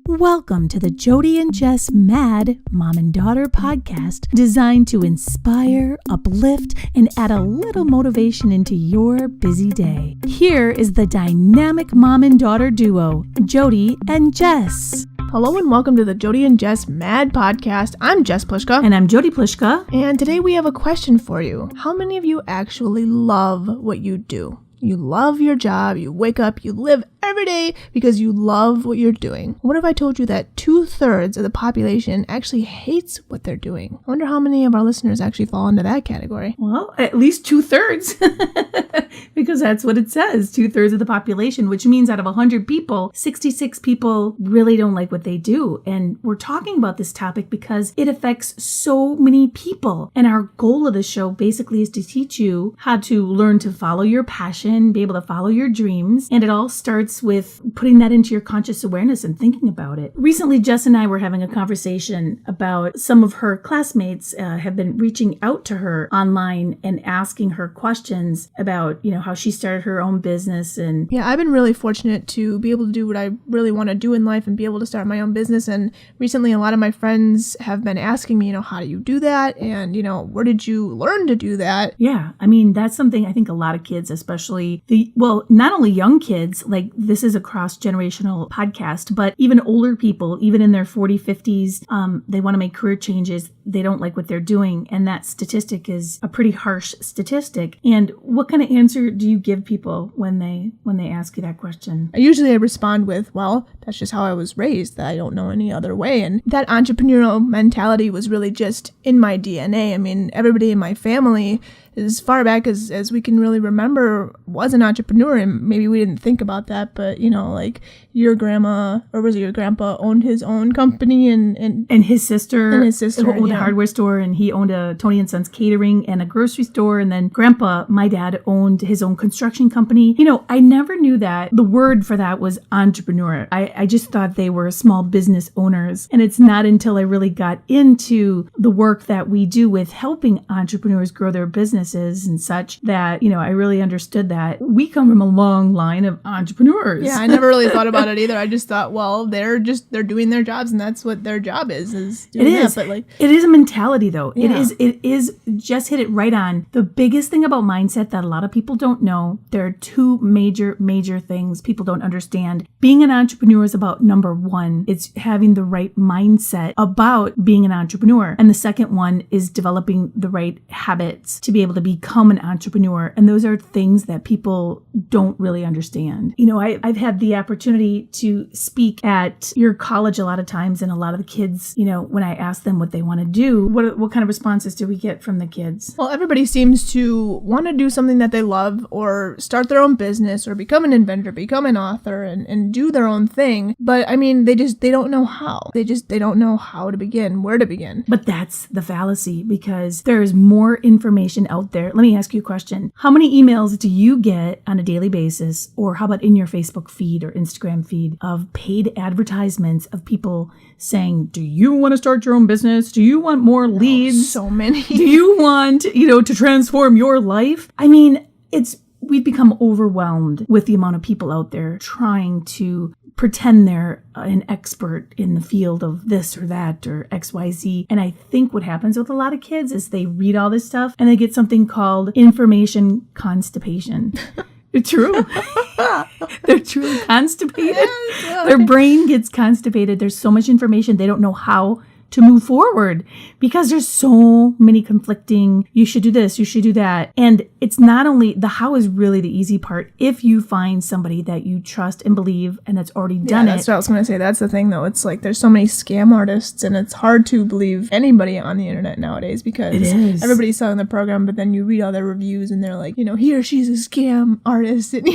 Welcome to the Jodi and Jess Mad Mom and Daughter podcast, designed to inspire, uplift, and add a little motivation into your busy day. Here is the dynamic mom and daughter duo, Jodi and Jess. Hello and welcome to the Jodi and Jess Mad podcast. I'm Jess Pliszka. And I'm Jodi Pliszka. And today we have a question for you. How many of you actually love what you do? You love your job, you wake up, you live every day because you love what you're doing. What if I told you that 2/3 of the population actually hates what they're doing? I wonder how many of our listeners actually fall into that category. Well, at least 2/3, because that's what it says, 2/3 of the population, which means out of 100 people, 66 people really don't like what they do. And we're talking about this topic because it affects so many people. And our goal of the show basically is to teach you how to learn to follow your passion, be able to follow your dreams. And it all starts with putting that into your conscious awareness and thinking about it. Recently, Jess and I were having a conversation about some of her classmates have been reaching out to her online and asking her questions about, how she started her own business. And yeah, I've been really fortunate to be able to do what I really want to do in life and be able to start my own business. And recently, a lot of my friends have been asking me, how do you do that? And, where did you learn to do that? Yeah, that's something I think a lot of kids, especially not only young kids, like this is a cross-generational podcast, but even older people, even in their 40s, 50s, they want to make career changes. They don't like what they're doing. And that statistic is a pretty harsh statistic. And what kind of answer do you give people when they ask you that question? I respond with, well, that's just how I was raised, that I don't know any other way. And that entrepreneurial mentality was really just in my DNA. Everybody in my family, as far back as we can really remember, was an entrepreneur, and maybe we didn't think about that, but like your grandma, or was it your grandpa, owned his own company, and his sister owned a hardware store, and he owned a Tony and Sons catering and a grocery store, and then grandpa, my dad, owned his own construction company. I never knew that the word for that was entrepreneur. I just thought they were small business owners, and it's not until I really got into the work that we do with helping entrepreneurs grow their business and such that, I really understood that we come from a long line of entrepreneurs. Yeah, I never really thought about it either. I just thought, well, they're doing their jobs, and that's what their job is doing that. But it is a mentality though. Yeah. It is just hit it right on. The biggest thing about mindset that a lot of people don't know, there are two major things people don't understand. Being an entrepreneur is about, number one, it's having the right mindset about being an entrepreneur. And the second one is developing the right habits to be able to become an entrepreneur. And those are things that people don't really understand. I've had the opportunity to speak at your college a lot of times, and a lot of the kids, when I ask them what they want to do, what kind of responses do we get from the kids? Well, everybody seems to want to do something that they love, or start their own business, or become an inventor, become an author, and do their own thing. But they don't know how. They don't know how to begin, where to begin. But that's the fallacy, because there's more information out there. Let me ask you a question. How many emails do you get on a daily basis, or how about in your Facebook feed or Instagram feed, of paid advertisements of people saying, do you want to start your own business? Do you want more leads? So many. Do you want, to transform your life? We've become overwhelmed with the amount of people out there trying to pretend they're an expert in the field of this or that or XYZ. And I think what happens with a lot of kids is they read all this stuff and they get something called information constipation. It's true. They're truly constipated. Yes. Their brain gets constipated. There's so much information. They don't know how to move forward because there's so many conflicting, you should do this, you should do that. And it's not only, the how is really the easy part if you find somebody that you trust and believe and that's already done That's what I was going to say. That's the thing though. It's like there's so many scam artists, and it's hard to believe anybody on the internet nowadays because everybody's selling the program, but then you read all their reviews and they're like, he or she's a scam artist. And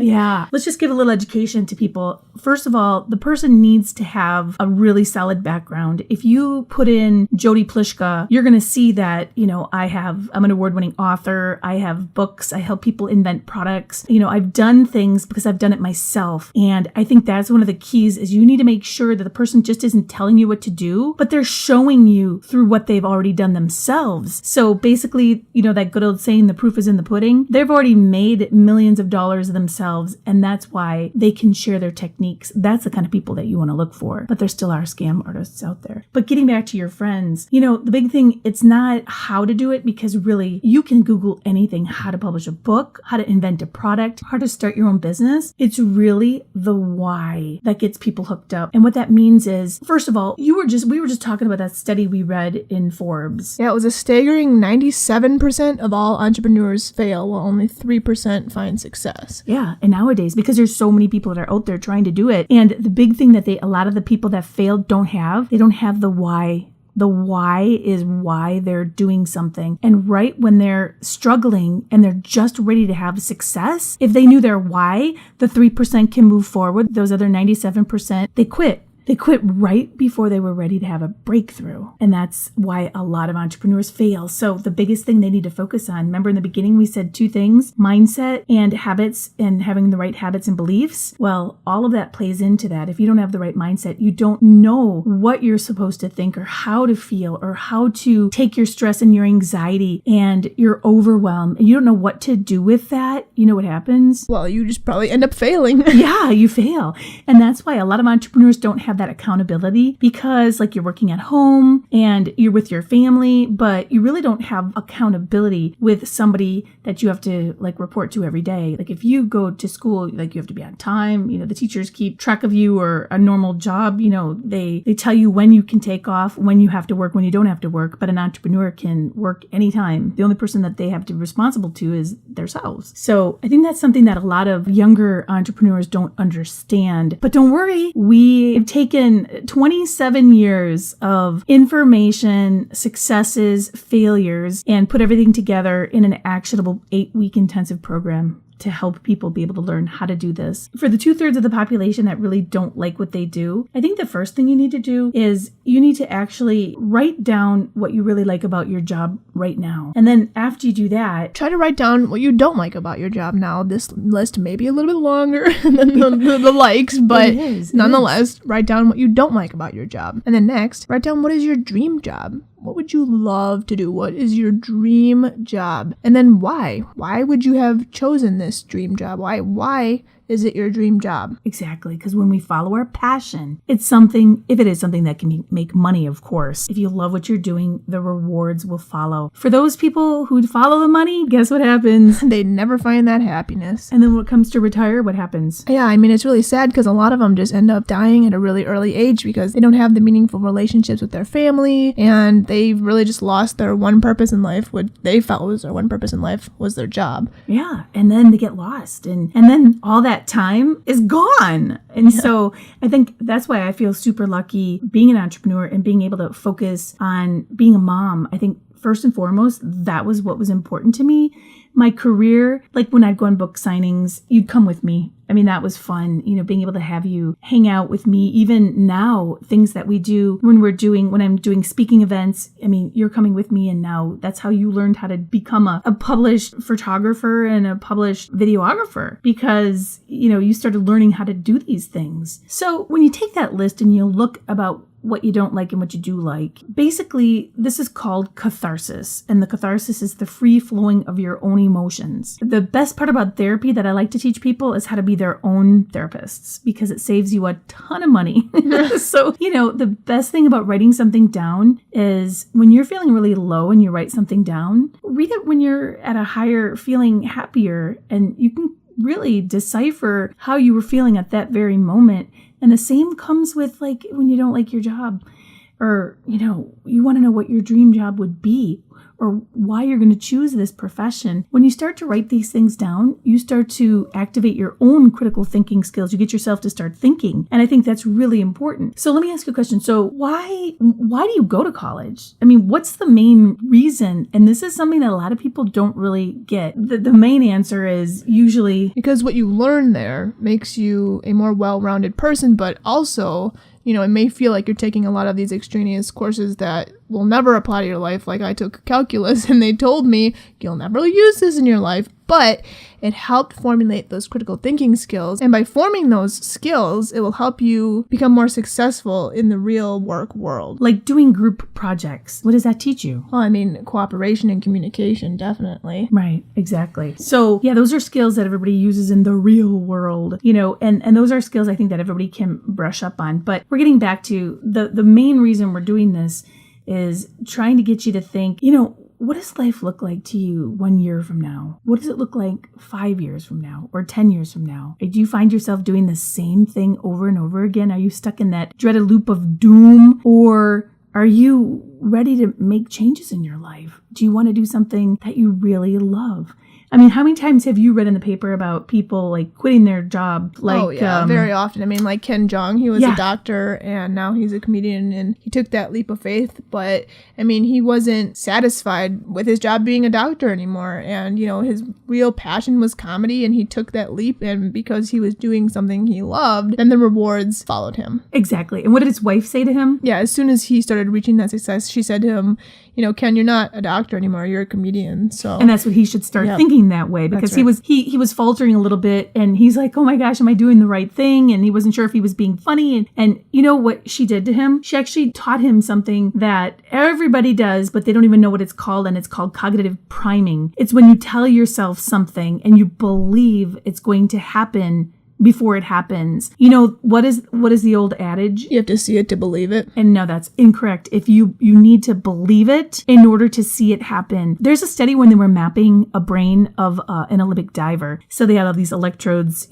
yeah. Let's just give a little education to people. First of all, the person needs to have a really solid background. If you you put in Jodi Plishka, you're going to see that, I'm an award-winning author. I have books. I help people invent products. I've done things because I've done it myself. And I think that's one of the keys is you need to make sure that the person just isn't telling you what to do, but they're showing you through what they've already done themselves. So basically, that good old saying, the proof is in the pudding. They've already made millions of dollars themselves, and that's why they can share their techniques. That's the kind of people that you want to look for, but there still are scam artists out there. But getting back to your friends, the big thing, it's not how to do it, because really you can Google anything, how to publish a book, how to invent a product, how to start your own business. It's really the why that gets people hooked up. And what that means is, first of all, we were just talking about that study we read in Forbes. Yeah, it was a staggering 97% of all entrepreneurs fail, while only 3% find success. Yeah, and nowadays, because there's so many people that are out there trying to do it, and the big thing that a lot of the people that failed don't have the why. The why is why they're doing something. And right when they're struggling and they're just ready to have success, if they knew their why, the 3% can move forward. Those other 97%, they quit. They quit right before they were ready to have a breakthrough. And that's why a lot of entrepreneurs fail. So the biggest thing they need to focus on, remember in the beginning we said two things, mindset and habits, and having the right habits and beliefs. Well, all of that plays into that. If you don't have the right mindset, you don't know what you're supposed to think or how to feel or how to take your stress and your anxiety and your overwhelm, and you don't know what to do with that. You know what happens? Well, you just probably end up failing. Yeah, you fail. And that's why a lot of entrepreneurs don't have that accountability, because you're working at home and you're with your family, but you really don't have accountability with somebody that you have to report to every day. If you go to school, you have to be on time, the teachers keep track of you, or a normal job, they tell you when you can take off, when you have to work, when you don't have to work, but an entrepreneur can work anytime. The only person that they have to be responsible to is themselves. So I think that's something that a lot of younger entrepreneurs don't understand, but don't worry. We have taken 27 years of information, successes, failures, and put everything together in an actionable 8-week intensive program to help people be able to learn how to do this. For the 2/3 of the population that really don't like what they do, I think the first thing you need to do is you need to actually write down what you really like about your job right now. And then after you do that, try to write down what you don't like about your job now. This list may be a little bit longer than the likes, but nonetheless, write down what you don't like about your job. And then next, write down what is your dream job. What would you love to do? What is your dream job? And then why? Why would you have chosen this dream job? Why is it your dream job? Exactly. Because when we follow our passion, it's something, if it is something that can make money, of course. If you love what you're doing, the rewards will follow. For those people who follow the money, guess what happens? They never find that happiness. And then when it comes to retire, what happens? Yeah, it's really sad because a lot of them just end up dying at a really early age because they don't have the meaningful relationships with their family, and they've really just lost their one purpose in life. What they felt was their one purpose in life was their job. Yeah, and then they get lost, and then all that time is gone. And so I think that's why I feel super lucky being an entrepreneur and being able to focus on being a mom. I think first and foremost, that was what was important to me. My career, when I'd go on book signings, you'd come with me. That was fun, being able to have you hang out with me. Even now, things that we do when I'm doing speaking events, you're coming with me, and now that's how you learned how to become a published photographer and a published videographer, because, you started learning how to do these things. So when you take that list and you look about what you don't like and what you do like, basically, this is called catharsis. And the catharsis is the free flowing of your own emotions. The best part about therapy that I like to teach people is how to be their own therapists, because it saves you a ton of money. So, the best thing about writing something down is when you're feeling really low and you write something down, read it when you're at a higher, feeling happier, and you can really decipher how you were feeling at that very moment. And the same comes with when you don't like your job, or, you want to know what your dream job would be, or why you're going to choose this profession. When you start to write these things down, you start to activate your own critical thinking skills. You get yourself to start thinking. And I think that's really important. So let me ask you a question. So why do you go to college? What's the main reason? And this is something that a lot of people don't really get. The main answer is usually because what you learn there makes you a more well-rounded person, but also it may feel like you're taking a lot of these extraneous courses that will never apply to your life. Like I took calculus and they told me you'll never use this in your life, but it helped formulate those critical thinking skills. And by forming those skills, it will help you become more successful in the real work world. Like doing group projects. What does that teach you? Well, I mean, cooperation and communication, definitely. Right, exactly. So yeah, those are skills that everybody uses in the real world, and those are skills I think that everybody can brush up on. But we're getting back to the main reason we're doing this is trying to get you to think, what does life look like to you 1 year from now? What does it look like 5 years from now or 10 years from now? Do you find yourself doing the same thing over and over again? Are you stuck in that dreaded loop of doom, or are you ready to make changes in your life? Do you want to do something that you really love? I mean, how many times have you read in the paper about people like quitting their job? Very often. I mean, like Ken Jeong, he was a doctor and now he's a comedian and he took that leap of faith. But I mean, he wasn't satisfied with his job being a doctor anymore. And, his real passion was comedy and he took that leap. And because he was doing something he loved, then the rewards followed him. Exactly. And what did his wife say to him? Yeah, as soon as he started reaching that success, she said to him, Ken, you're not a doctor anymore. You're a comedian. So, and that's what he should start thinking that way, because he was faltering a little bit and he's like, oh my gosh, am I doing the right thing? And he wasn't sure if he was being funny. And you know what she did to him? She actually taught him something that everybody does, but they don't even know what it's called. And it's called cognitive priming. It's when you tell yourself something and you believe it's going to happen before it happens. What is the old adage? You have to see it to believe it. And no, that's incorrect. If you need to believe it in order to see it happen. There's a study when they were mapping a brain of an Olympic diver. So they had all these electrodes,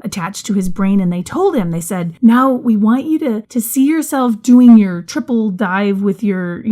attached to his brain, and they told him, they said, now we want you to see yourself doing your triple dive with your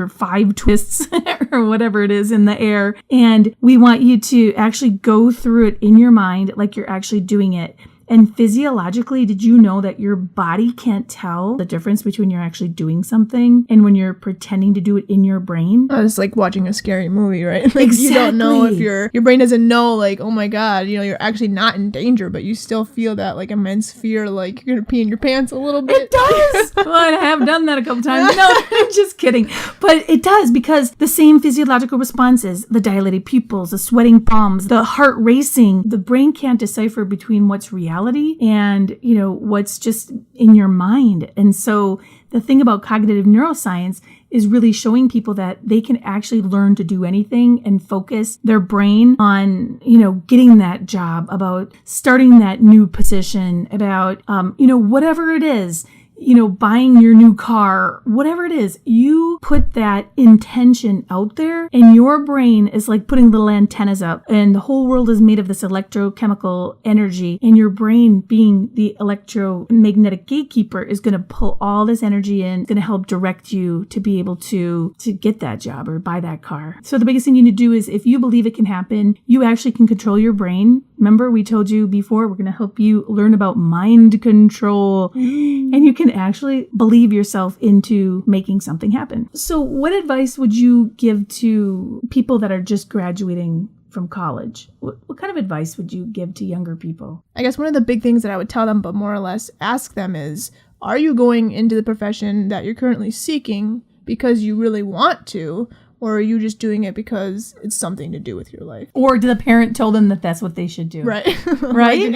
5 twists or whatever it is in the air. And we want you to actually go through it in your mind like you're actually doing it. And physiologically, did you know that your body can't tell the difference between you're actually doing something and when you're pretending to do it in your brain? It's like watching a scary movie, right? Like Exactly. You don't know if your brain doesn't know, like, oh my God, you're actually not in danger, but you still feel that like immense fear, like you're gonna pee in your pants a little bit. It does. Well, I have done that a couple times. No, I'm just kidding. But it does, because the same physiological responses, the dilated pupils, the sweating palms, the heart racing, the brain can't decipher between what's reality and, what's just in your mind. And so the thing about cognitive neuroscience is really showing people that they can actually learn to do anything and focus their brain on, getting that job, about starting that new position, about, whatever it is. Buying your new car, whatever it is, you put that intention out there and your brain is like putting little antennas up, and the whole world is made of this electrochemical energy, and your brain, being the electromagnetic gatekeeper, is going to pull all this energy in, going to help direct you to be able to get that job or buy that car. So the biggest thing you need to do is, if you believe it can happen, you actually can control your brain. Remember, we told you before, we're going to help you learn about mind control, and you can actually believe yourself into making something happen. So what advice would you give to people that are just graduating from college? What kind of advice would you give to younger people? I guess one of the big things that I would tell them, but more or less ask them, is, are you going into the profession that you're currently seeking because you really want to, or are you just doing it because it's something to do with your life? Or did the parent tell them that that's what they should do? Right. Right?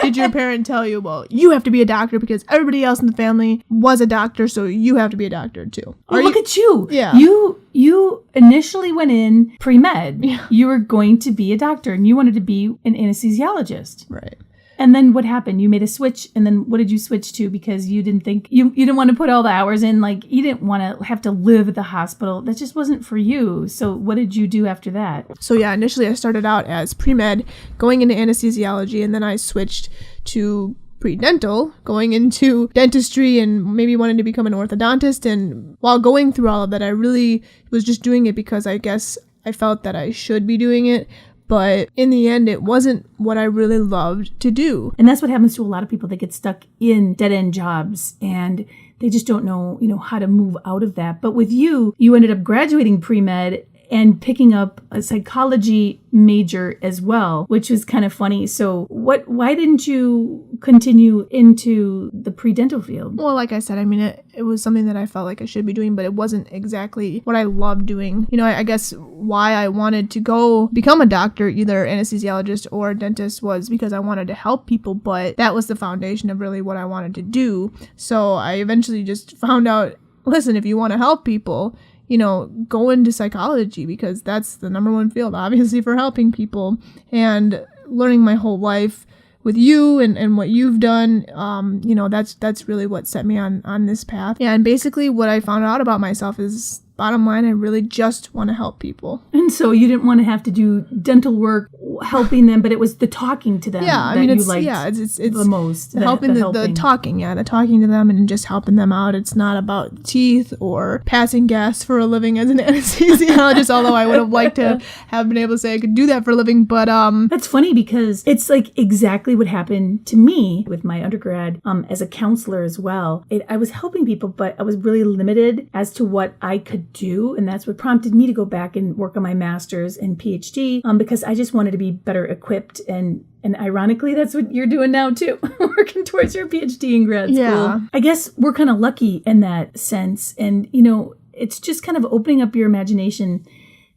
Did your parent tell you, well, you have to be a doctor because everybody else in the family was a doctor, so you have to be a doctor too? Well, look at you. Yeah. You initially went in pre-med. Yeah. You were going to be a doctor and you wanted to be an anesthesiologist. Right. And then what happened? You made a switch, and then what did you switch to? Because you didn't think, you didn't want to put all the hours in, like you didn't want to have to live at the hospital. That just wasn't for you. So what did you do after that? So yeah, initially I started out as pre-med, going into anesthesiology, and then I switched to pre-dental, going into dentistry and maybe wanting to become an orthodontist. And while going through all of that, I really was just doing it because I guess I felt that I should be doing it. But in the end, it wasn't what I really loved to do. And that's what happens to a lot of people. They get stuck in dead-end jobs and they just don't know, how to move out of that. But with you ended up graduating pre-med and picking up a psychology major as well, which was kind of funny. So why didn't you continue into the pre-dental field? Well, like I said, I mean, it was something that I felt like I should be doing, but it wasn't exactly what I loved doing. You know, I guess why I wanted to go become a doctor, either anesthesiologist or a dentist, was because I wanted to help people, but that was the foundation of really what I wanted to do. So I eventually just found out, listen, if you want to help people, you know, go into psychology, because that's the number one field, obviously, for helping people. And learning my whole life with you and what you've done, you know, that's really what set me on this path. Yeah, and basically what I found out about myself is, bottom line, I really just want to help people. And so you didn't want to have to do dental work helping them, but it was the talking to them it's the most. The talking to them and just helping them out. It's not about teeth or passing gas for a living as an anesthesiologist, although I would have liked to have been able to say I could do that for a living. But that's funny, because it's like exactly what happened to me with my undergrad as a counselor as well. I was helping people, but I was really limited as to what I could do, and that's what prompted me to go back and work on my master's and PhD, because I just wanted to be better equipped, and ironically that's what you're doing now too, working towards your PhD in grad school. Yeah. I guess we're kind of lucky in that sense, and you know, it's just kind of opening up your imagination.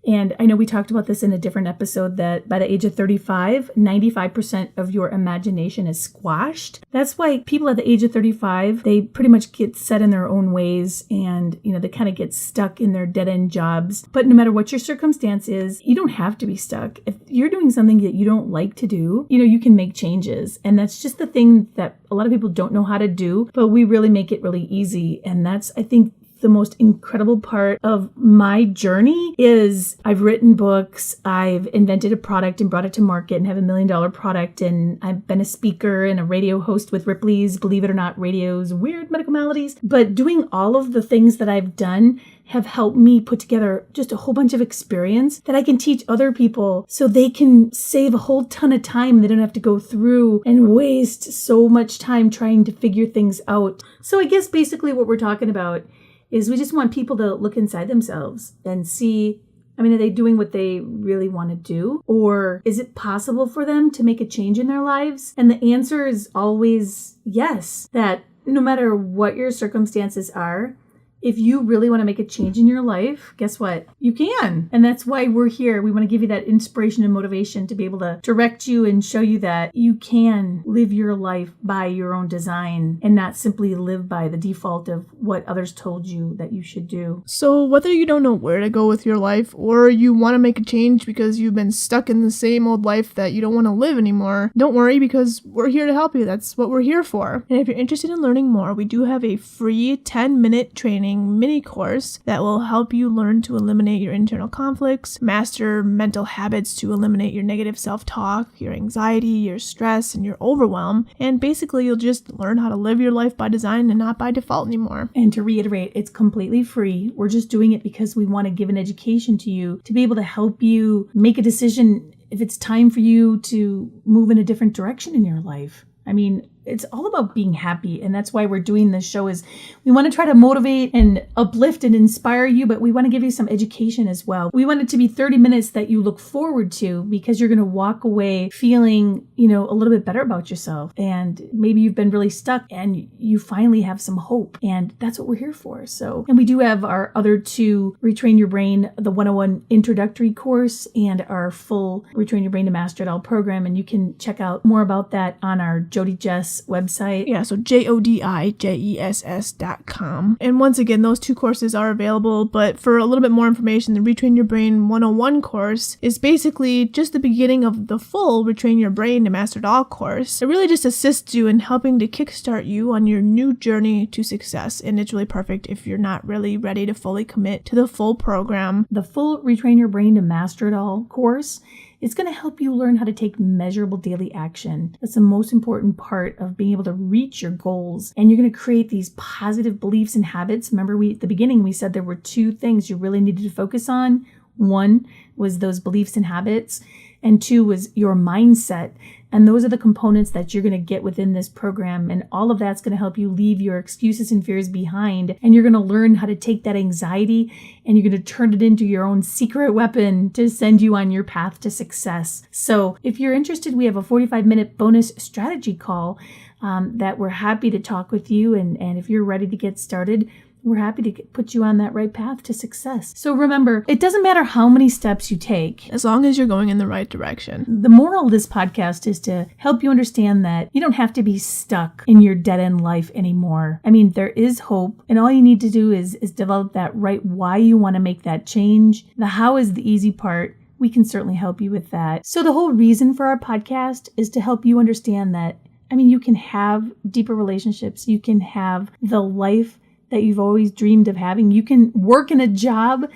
And I know we talked about this in a different episode, that by the age of 35, 95% of your imagination is squashed. That's why people at the age of 35, they pretty much get set in their own ways, and, you know, they kind of get stuck in their dead-end jobs. But no matter what your circumstance is, you don't have to be stuck. If you're doing something that you don't like to do, you know, you can make changes. And that's just the thing that a lot of people don't know how to do, but we really make it really easy. And that's, I think, the most incredible part of my journey is I've written books, I've invented a product and brought it to market and have $1 million product, and I've been a speaker and a radio host with Ripley's Believe It or Not Radio's Weird Medical Maladies. But doing all of the things that I've done have helped me put together just a whole bunch of experience that I can teach other people, so they can save a whole ton of time. They don't have to go through and waste so much time trying to figure things out. So I guess basically what we're talking about is we just want people to look inside themselves and see, I mean, are they doing what they really want to do? Or is it possible for them to make a change in their lives? And the answer is always yes, that no matter what your circumstances are, if you really want to make a change in your life, guess what? You can. And that's why we're here. We want to give you that inspiration and motivation to be able to direct you and show you that you can live your life by your own design and not simply live by the default of what others told you that you should do. So whether you don't know where to go with your life, or you want to make a change because you've been stuck in the same old life that you don't want to live anymore, don't worry, because we're here to help you. That's what we're here for. And if you're interested in learning more, we do have a free 10-minute training mini course that will help you learn to eliminate your internal conflicts, master mental habits to eliminate your negative self-talk, your anxiety, your stress, and your overwhelm. And basically, you'll just learn how to live your life by design and not by default anymore. And to reiterate, it's completely free. We're just doing it because we want to give an education to you to be able to help you make a decision if it's time for you to move in a different direction in your life. I mean, it's all about being happy, and that's why we're doing this show. Is we want to try to motivate and uplift and inspire you, but we want to give you some education as well. We want it to be 30 minutes that you look forward to, because you're going to walk away feeling, you know, a little bit better about yourself, and maybe you've been really stuck and you finally have some hope, and that's what we're here for. So, and we do have our other two, Retrain Your Brain, the 101 introductory course, and our full Retrain Your Brain to Master It All program, and you can check out more about that on our Jodi Jess website. Yeah, so JODIJESS.com. And once again, those two courses are available, but for a little bit more information, the Retrain Your Brain 101 course is basically just the beginning of the full Retrain Your Brain to Master It All course. It really just assists you in helping to kickstart you on your new journey to success, and it's really perfect if you're not really ready to fully commit to the full program. The full Retrain Your Brain to Master It All course, it's going to help you learn how to take measurable daily action. That's the most important part of being able to reach your goals. And you're going to create these positive beliefs and habits. Remember, at the beginning, we said there were two things you really needed to focus on. One was those beliefs and habits, and two was your mindset. And those are the components that you're going to get within this program. And all of that's going to help you leave your excuses and fears behind. And you're going to learn how to take that anxiety and you're going to turn it into your own secret weapon to send you on your path to success. So if you're interested, we have a 45-minute bonus strategy call that we're happy to talk with you. And if you're ready to get started, we're happy to put you on that right path to success. So remember, it doesn't matter how many steps you take, as long as you're going in the right direction. The moral of this podcast is to help you understand that you don't have to be stuck in your dead-end life anymore. I mean, there is hope, and all you need to do is develop that right why you want to make that change. The how is the easy part. We can certainly help you with that. So the whole reason for our podcast is to help you understand that, I mean, you can have deeper relationships. You can have the life that you've always dreamed of having. You can work in a job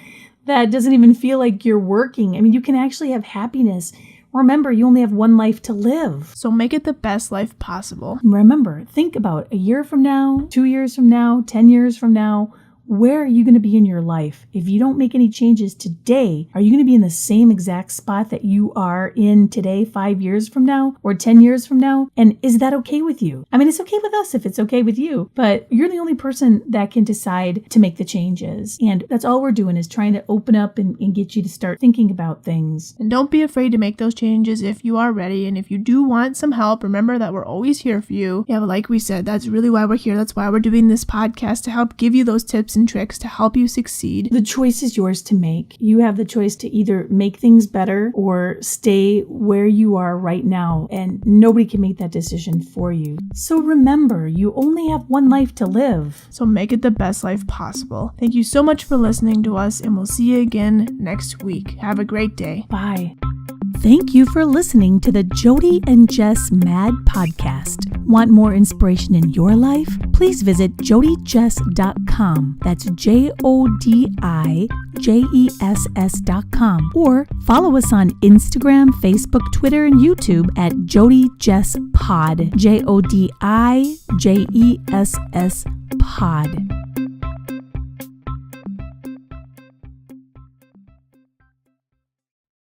that doesn't even feel like you're working. I mean, you can actually have happiness. Remember, you only have one life to live. So make it the best life possible. Remember, think about a year from now, 2 years from now, 10 years from now. Where are you going to be in your life? If you don't make any changes today, are you going to be in the same exact spot that you are in today 5 years from now or 10 years from now? And is that okay with you? I mean, it's okay with us if it's okay with you, but you're the only person that can decide to make the changes. And that's all we're doing is trying to open up and get you to start thinking about things. And don't be afraid to make those changes if you are ready. And if you do want some help, remember that we're always here for you. Yeah, but like we said, that's really why we're here. That's why we're doing this podcast, to help give you those tips and tricks to help you succeed. The choice is yours to make. You have the choice to either make things better or stay where you are right now, and nobody can make that decision for you. So remember, you only have one life to live. So make it the best life possible. Thank you so much for listening to us, and we'll see you again next week. Have a great day. Bye. Thank you for listening to the Jodi and Jess Mad Podcast. Want more inspiration in your life? Please visit jodijess.com. That's JODIJESS.com. Or follow us on Instagram, Facebook, Twitter, and YouTube at Jodi Jess Pod. JODIJESS Pod.